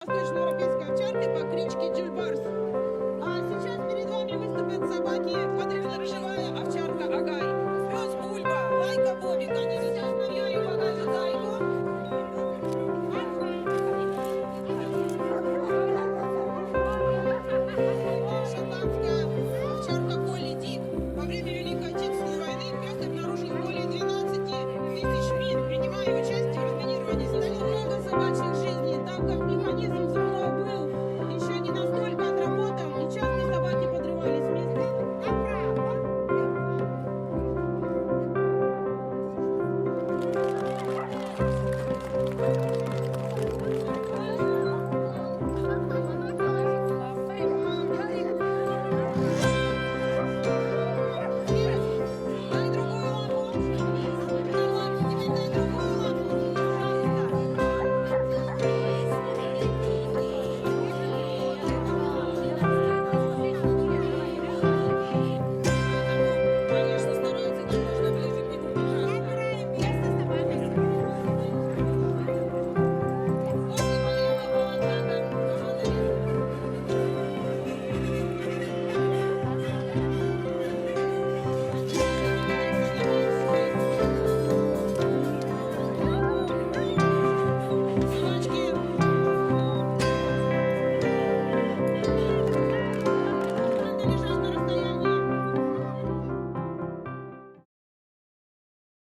Восточноевропейской овчарки по кличке Джульбарс. А сейчас перед вами выступят собаки подрывно-рыжевая овчарка Агай, пес Бульба, Лайка Бобик. Они сейчас на Юрию покажут Лайку. Шотландская овчарка Колли Дик. Во время Великой Отечественной войны пес обнаружил более 12 тысяч мин, принимая участие в разминировании. Стоит много собачьих жизней, так как механизм взрыва был еще не настолько